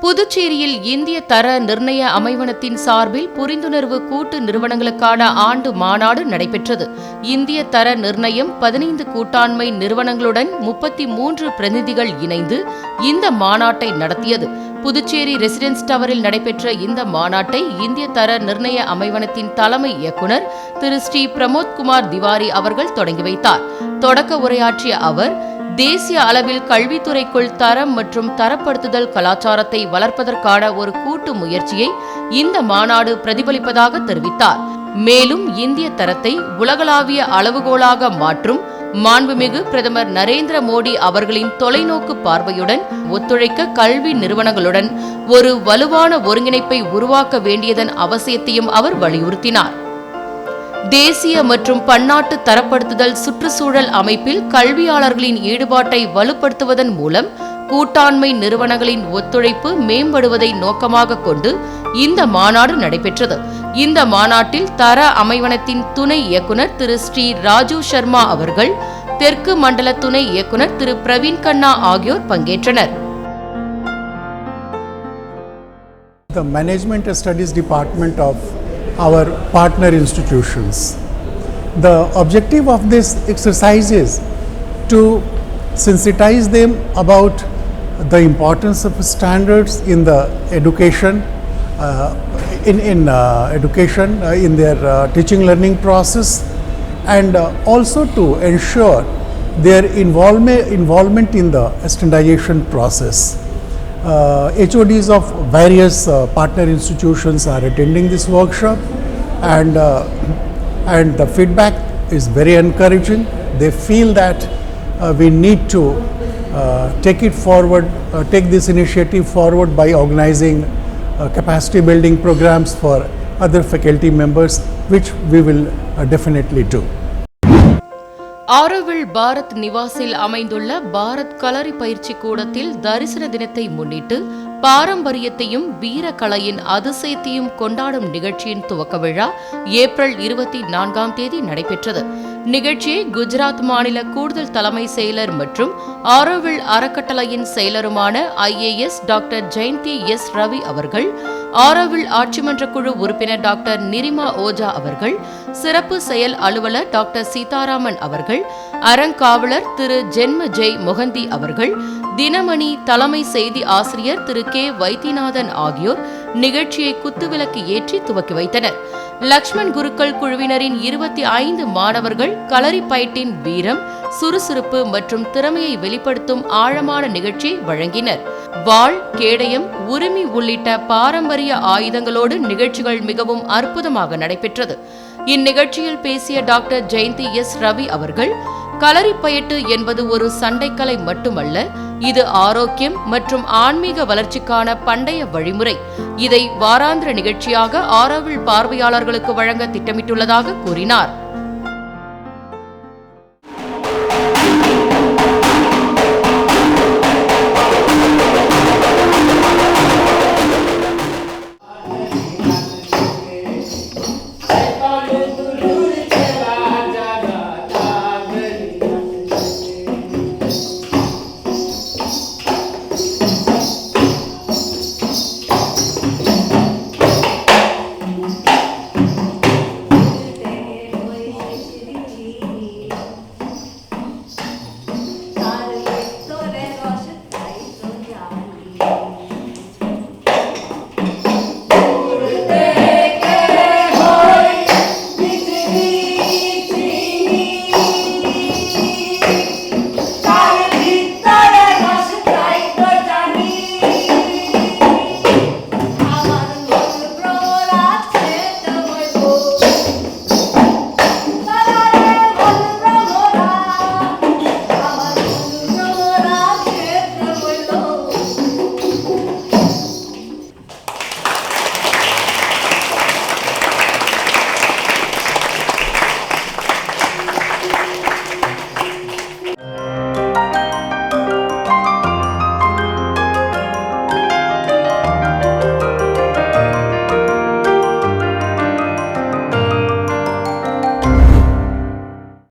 புதுச்சேரியில் இந்திய தர நிர்ணய அமைவனத்தின் சார்பில் புரிந்துணர்வு கூட்டு நிறுவனங்களுக்கான ஆண்டு மாநாடு நடைபெற்றது. இந்திய தர நிர்ணயம் 15 கூட்டாண்மை நிறுவனங்களுடன் 33 பிரதிநிதிகள் இணைந்து இந்த மாநாட்டை நடத்தியது. புதுச்சேரி ரெசிடென்ஸ் டவரில் நடைபெற்ற இந்த மாநாட்டை இந்திய தர நிர்ணய அமைவனத்தின் தலைமை இயக்குநர் திரு ஸ்ரீ பிரமோத்குமார் திவாரி அவர்கள் தொடங்கி வைத்தார். தொடக்க உரையாற்றிய அவர், தேசிய அளவில் கல்வித்துறைக்குள் தரம் மற்றும் தரப்படுத்துதல் கலாச்சாரத்தை வளர்ப்பதற்கான ஒரு கூட்டு முயற்சியை இந்த மாநாடு பிரதிபலிப்பதாக தெரிவித்தார். மேலும் இந்திய தரத்தை உலகளாவிய அளவுகோலாக மாற்றும் மாண்புமிகு பிரதமர் நரேந்திர மோடி அவர்களின் தொலைநோக்கு பார்வையுடன் ஒத்துழைக்க கல்வி நிறுவனங்களுடன் ஒரு வலுவான ஒருங்கிணைப்பை உருவாக்க வேண்டியதன் அவசியத்தையும் அவர் வலியுறுத்தினார். தேசிய மற்றும் பன்னாட்டு தரப்படுத்துதல் சுற்றுச்சூழல் அமைப்பில் கல்வியாளர்களின் ஈடுபாட்டை வலுப்படுத்துவதன் மூலம் கூட்டாண்மை நிறுவனங்களின் ஒத்துழைப்பு மேம்படுவதை நோக்கமாக கொண்டு இந்த மாநாடு நடைபெற்றது. இந்த மாநாட்டில் தர அமைவனத்தின் துணை இயக்குநர் திரு ஸ்ரீ ராஜு சர்மா அவர்கள், தெற்கு மண்டல துணை இயக்குநர் திரு பிரவீன் கண்ணா ஆகியோர் பங்கேற்றனர். The Management Studies Department of our partner institutions. The objective of this exercise is to sensitize them about the importance of standards in the education, in their teaching learning process, and also to ensure their involvement in the standardization process. HODs of various partner institutions are attending this workshop, and the feedback is very encouraging. They feel that we need to take this initiative forward by organizing capacity building programs for other faculty members, which we will definitely do. Auroville Bharat நிவாசில் அமைந்துள்ள பாரத் களரி பயிற்சி கூடத்தில் தரிசன தினத்தை முன்னிட்டு பாரம்பரியத்தையும் வீரக்கலையின் அதிசயத்தையும் கொண்டாடும் நிகழ்ச்சியின் துவக்க விழா ஏப்ரல் 24 நடைபெற்றது. நிகழ்ச்சியை குஜராத் மாநில கூடுதல் தலைமை செயலர் மற்றும் ஆரோவில் அறக்கட்டளையின் செயலருமான IAS doctor Jayanthi S Ravi அவர்கள், ஆரோவில் ஆட்சிமன்ற குழு உறுப்பினர் டாக்டர் நிரிமா ஓஜா அவர்கள், சிறப்பு செயல் அலுவலர் டாக்டர் சீதாராமன் அவர்கள், அறங்காவலர் திரு ஜென்ம ஜெய் மொஹந்தி அவர்கள், தினமணி தலைமை செய்தி ஆசிரியர் திரு கே வைத்தியநாதன் ஆகியோர் நிகழ்ச்சியை குத்துவிளக்கு ஏற்றி துவக்கி வைத்தனர். லக்ஷ்மண் குருக்கள் குழுவினரின் 25 மாணவர்கள் களரி பயிட்டின் வீரம், சுறுசுறுப்பு மற்றும் திறமையை வெளிப்படுத்தும் ஆழமான நிகழ்ச்சியை வழங்கினர். வாள், கேடயம், உரிமை உள்ளிட்ட பாரம்பரிய ஆயுதங்களோடு நிகழ்ச்சிகள் மிகவும் அற்புதமாக நடைபெற்றது. இந்நிகழ்ச்சியில் பேசிய டாக்டர் ஜெயந்தி எஸ் ரவி அவர்கள், களரி பயிட்டு என்பது ஒரு சண்டைக்கலை மட்டுமல்ல, இது ஆரோக்கியம் மற்றும் ஆன்மீக வளர்ச்சிக்கான பண்டைய வழிமுறை. இதை வாராந்திர நிகழ்ச்சியாக ஆரோவில் பார்வையாளர்களுக்கு வழங்க திட்டமிட்டுள்ளதாக கூறினார்.